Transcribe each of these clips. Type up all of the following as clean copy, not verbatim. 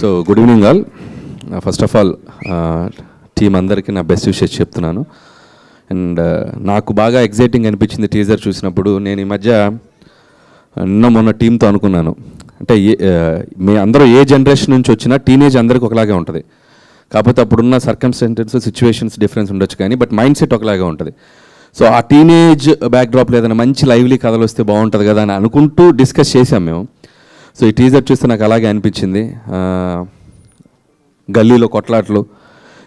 So good evening all. First of all team అందరికీ నా best wishes చెప్తున్నాను. And నాకు బాగా ఎగ్జైటింగ్ అనిపించింది టీజర్ చూసినప్పుడు. నేను ఈ మధ్య మొన్న టీంతో అనుకున్నాను, అంటే మీ అందరూ ఏ జనరేషన్ నుంచి వచ్చినా టీనేజ్ అందరికీ ఒకలాగే ఉంటుంది. కాకపోతే అప్పుడున్న సర్కమ్స్టెన్సెస్ సిచ్యువేషన్స్ డిఫరెన్స్ ఉండొచ్చు, కానీ బట్ మైండ్ సెట్ ఒకలాగే ఉంటుంది. సో ఆ టీనేజ్ బ్యాక్డ్రాప్లో ఏదైనా మంచి లైవ్లీ కథలు వస్తే బాగుంటుంది కదా అని అనుకుంటూ డిస్కస్ చేసాం మేము. సో ఈ టీజర్ చూస్తే నాకు అలాగే అనిపించింది. గల్లీలో కొట్లాట్లు,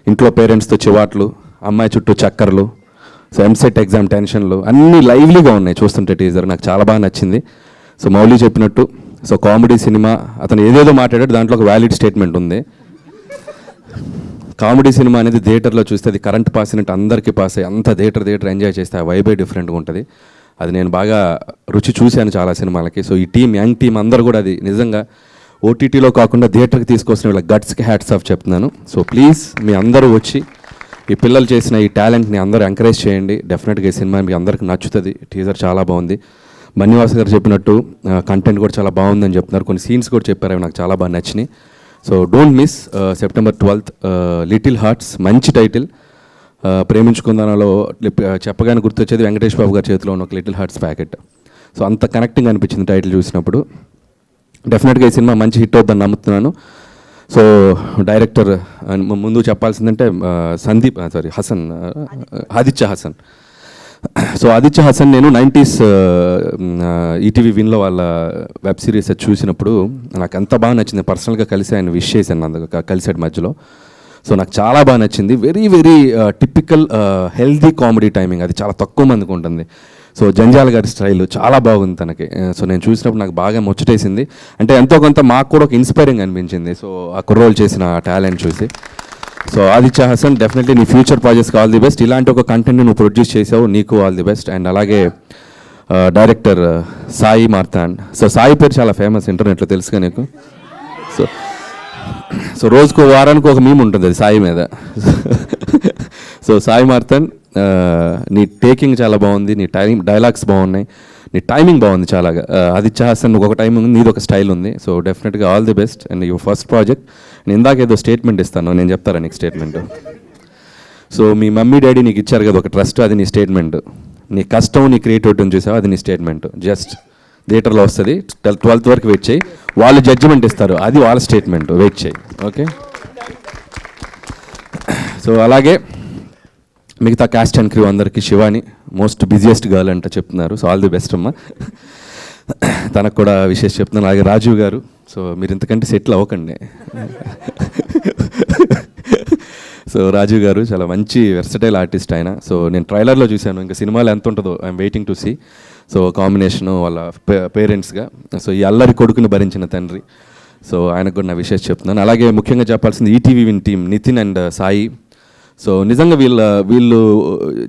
ఇంట్లో పేరెంట్స్తో చివాట్లు, అమ్మాయి చుట్టూ చక్కర్లు, సో ఎంసెట్ ఎగ్జామ్ టెన్షన్లు అన్నీ లైవ్లీగా ఉన్నాయి చూస్తుంటే టీజర్. నాకు చాలా బాగా నచ్చింది. సో మౌలి చెప్పినట్టు సో కామెడీ సినిమా, అతను ఏదేదో మాట్లాడాడు, దాంట్లో ఒక వ్యాలిడ్ స్టేట్మెంట్ ఉంది. కామెడీ సినిమా అనేది థియేటర్లో చూస్తే అది కరెంట్ పాస్ అయినట్టు అందరికీ పాస్ అయ్యి అంత థియేటర్ ఎంజాయ్ చేస్తే ఆ వైబే డిఫరెంట్గా ఉంటుంది. అది నేను బాగా రుచి చూశాను చాలా సినిమాలకి. సో ఈ టీం, యంగ్ టీం అందరూ కూడా అది నిజంగా ఓటీటీలో కాకుండా థియేటర్కి తీసుకొస్తున్న వీళ్ళ గట్స్కి హ్యాట్స్ ఆఫ్ చెప్తున్నాను. సో ప్లీజ్ మీ అందరూ వచ్చి ఈ పిల్లలు చేసిన ఈ టాలెంట్ని అందరూ ఎంకరేజ్ చేయండి. డెఫినెట్గా ఈ సినిమా మీకు అందరికీ నచ్చుతుంది. టీజర్ చాలా బాగుంది. బన్నీవాస్ గారు చెప్పినట్టు కంటెంట్ కూడా చాలా బాగుందని చెప్తున్నారు. కొన్ని సీన్స్ కూడా చెప్పారు, అవి నాకు చాలా బాగా నచ్చినాయి. So don't miss September 12th little hearts, మంచి టైటిల్. ప్రేమించుకుందానలో చెప్పగానే గుర్తొచ్చేది వెంకటేష్ బాబు గారి చేతిలో ఉన్న ఒక లిటిల్ హార్ట్స్ ప్యాకెట్. సో అంత కనెక్టింగ్ అనిపించింది టైటిల్ చూసినప్పుడు. డెఫినెట్గా ఈ సినిమా మంచి హిట్ అవుతుందని నమ్ముతున్నాను. సో డైరెక్టర్ ముందు చెప్పాల్సిందంటే ఆదిత్య హసన్. సో ఆదిత్య హసన్ నేను 90s ఈటీవీ విన్లో వాళ్ళ వెబ్ సిరీస్ చూసినప్పుడు నాకు ఎంత బాగా నచ్చింది. పర్సనల్గా కలిసి ఆయన విష్ చేశాను కలిసాడు మధ్యలో. సో నాకు చాలా బాగా నచ్చింది. Very very typical healthy comedy timing, అది చాలా తక్కువ మందికి ఉంటుంది. సో జంజాల గారి స్టైల్ చాలా బాగుంది తనకి. సో నేను చూసినప్పుడు నాకు బాగా ముచ్చటేసింది. అంటే ఎంతో కొంత మాకు కూడా ఒక ఇన్స్పైరింగ్ అనిపించింది. సో ఆ కుర్రోలు చేసిన టాలెంట్ చూసి. సో ఆదిత్య హసన్, డెఫినెట్లీ నీ ఫ్యూచర్ ప్రాజెక్ట్స్కి ఆల్ ది బెస్ట్. ఇలాంటి ఒక కంటెంట్ నువ్వు ప్రొడ్యూస్ చేసావు, నీకు ఆల్ ది బెస్ట్. అండ్ అలాగే డైరెక్టర్ సాయి మార్తాండ్. సో సాయి పేరు చాలా ఫేమస్ ఇంటర్నెట్లో, తెలుసుగా నీకు. సో రోజుకు వారానికి ఒక మీమ్ ఉంటుంది అది సాయి మీద. సో సాయి మార్తాండ్, నీ టేకింగ్ చాలా బాగుంది, నీ డైలాగ్స్ బాగున్నాయి, నీ టైమింగ్ బాగుంది చాలా. ఆదిత్య హసన్ ఒక టైమింగ్ ఉంది, నీది ఒక స్టైల్ ఉంది. సో డెఫినెట్గా all the best. And your first project. నేను ఇందాక ఏదో స్టేట్మెంట్ ఇస్తాను, నేను చెప్తారా నీకు స్టేట్మెంట్. సో మీ మమ్మీ డాడీ నీకు ఇచ్చారు కదా ఒక ట్రస్ట్, అది నీ స్టేట్మెంట్. నీ కష్టం, నీ క్రియేటివిటీని చూసావు, అది నీ స్టేట్మెంట్. జస్ట్ థియేటర్లో వస్తుంది, 12th వరకు వెయిట్ చేయి, వాళ్ళు జడ్జిమెంట్ ఇస్తారు, అది వాళ్ళ స్టేట్మెంట్, వెయిట్ చేయి. ఓకే. సో అలాగే మిగతా క్యాస్ట్ అండ్ క్రూ అందరికీ, శివాని మోస్ట్ బిజియెస్ట్ గర్ల్ అంట చెప్తున్నారు. సో ఆల్ ది బెస్ట్ అమ్మా, తనకు కూడా విషయం చెప్తున్నాను. అలాగే రాజీవ్ గారు, సో మీరు ఇంతకంటే సెటిల్ అవ్వకండి. సో రాజీవ్ గారు చాలా మంచి వెర్సటైల్ ఆర్టిస్ట్ ఆయన. సో నేను ట్రైలర్లో చూశాను, ఇంకా సినిమాలో ఎంత ఉంటుందో I'm waiting to see. So combination వాళ్ళ పేరెంట్స్గా, సో ఈ అల్లరి కొడుకుని భరించిన తండ్రి. సో ఆయనకు కూడా నా విషయం చెప్తున్నాను. అలాగే ముఖ్యంగా చెప్పాల్సింది ETV Win team, Nitin and Sai. So నిజంగా వీళ్ళు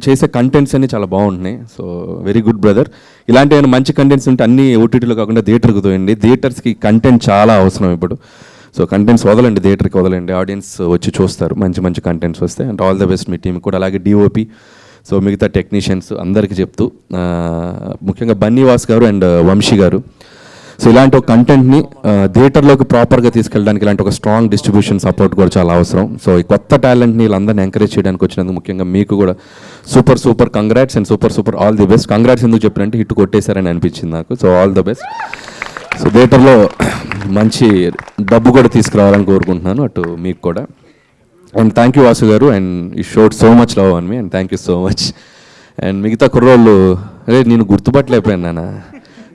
చేసే కంటెంట్స్ అన్నీ చాలా బాగుంటున్నాయి. So very good brother. ఇలాంటి ఏమైనా మంచి కంటెంట్స్ ఉంటే అన్నీ ఓటీటీలో కాకుండా థియేటర్కి తోయండి. థియేటర్స్కి కంటెంట్ చాలా అవసరం ఇప్పుడు. సో కంటెంట్స్ వదలండి, థియేటర్కి వదలండి, ఆడియన్స్ వచ్చి చూస్తారు మంచి మంచి కంటెంట్స్ వస్తే. And all the best me team కూడా. అలాగే డిఓపి, సో మిగతా టెక్నీషియన్స్ అందరికీ చెప్తూ, ముఖ్యంగా బన్నీవాస్ గారు అండ్ వంశీ గారు. సో ఇలాంటి ఒక కంటెంట్ని థియేటర్లోకి ప్రాపర్గా తీసుకెళ్ళడానికి ఇలాంటి ఒక స్ట్రాంగ్ డిస్ట్రిబ్యూషన్ సపోర్ట్ కూడా చాలా అవసరం. సో ఈ కొత్త టాలెంట్ని వీళ్ళందరినీ ఎంకరేజ్ చేయడానికి వచ్చినందుకు ముఖ్యంగా మీకు కూడా super congrats and super all the best. Congrats ఎందుకు చెప్పినంటే హిట్ కొట్టేశారని అనిపించింది నాకు. So all the best. So థియేటర్లో మంచి డబ్బు కూడా తీసుకురావాలని కోరుకుంటున్నాను, అటు మీకు కూడా. అండ్ థ్యాంక్ యూ వాసు గారు, and you showed so much love on me, and thank you so much. And మిగతా కుర్రోళ్ళు, అరే నేను గుర్తుపట్టలేకపోయాను నాన్న.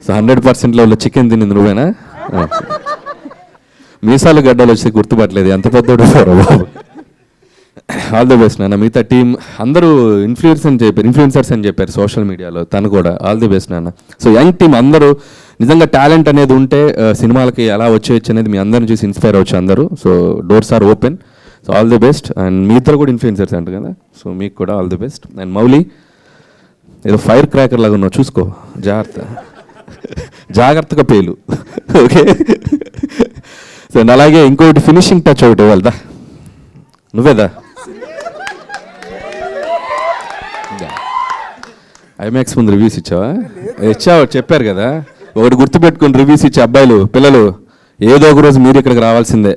సో 100% లెవెల్లో చికెన్ తినింది నువ్వేనా? మీసాలు గడ్డలు వచ్చి గుర్తుపట్టలేదు, ఎంత పెద్దోడు బాబు. ఆల్ ది బెస్ట్ నాన్న. మిగతా టీం అందరూ ఇన్ఫ్లుయెన్సర్స్ అని చెప్పారు సోషల్ మీడియాలో, తను కూడా ఆల్ ది బెస్ట్ నాన్న. సో యంగ్ టీం అందరూ నిజంగా టాలెంట్ అనేది ఉంటే సినిమాలకి ఎలా వచ్చేయచ్చు అనేది మీ అందరిని చూసి ఇన్స్పైర్ అవ్వచ్చు అందరూ. So doors are open. So all the best. And మీ ఇద్దరు కూడా ఇన్ఫ్లుయెన్సర్స్ అంటారు కదా, సో మీకు కూడా all the best. And Mouli, ఏదో ఫైర్ క్రాకర్ లాగా ఉన్నావు, చూసుకో, జాగ్రత్తగా పేలు. ఓకే. సో అలాగే ఇంకోటి ఫినిషింగ్ టచ్ ఒకటి వెళ్దా, నువ్వేదా? ఐమాక్స్ ముందు రివ్యూస్ ఇచ్చావా? చెప్పారు కదా, ఒకటి గుర్తుపెట్టుకుని రివ్యూస్ ఇచ్చే అబ్బాయిలు పిల్లలు ఏదో ఒక రోజు మీరు ఇక్కడికి రావాల్సిందే.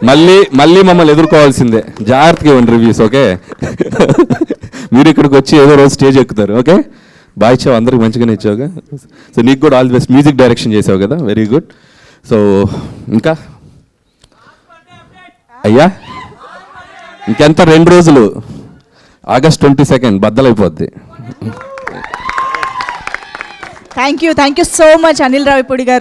మళ్ళీ మమ్మల్ని ఎదుర్కోవాల్సిందే. జాగ్రత్తగా ఇవ్వండి రివ్యూస్, ఓకే? మీరు ఇక్కడికి వచ్చి ఏదో రోజు స్టేజ్ ఎక్కుతారు, ఓకే? బాగా ఇచ్చావు, అందరికి మంచిగానే ఇచ్చావుగా. సో నీకు కూడా all the best. Music direction చేసావు కదా, వెరీ గుడ్. సో ఇంకా అయ్యా ఇంకెంత 2 రోజులు, August 22 బద్దలైపోద్ది. Thank you so much Anil Ravipudi గారు.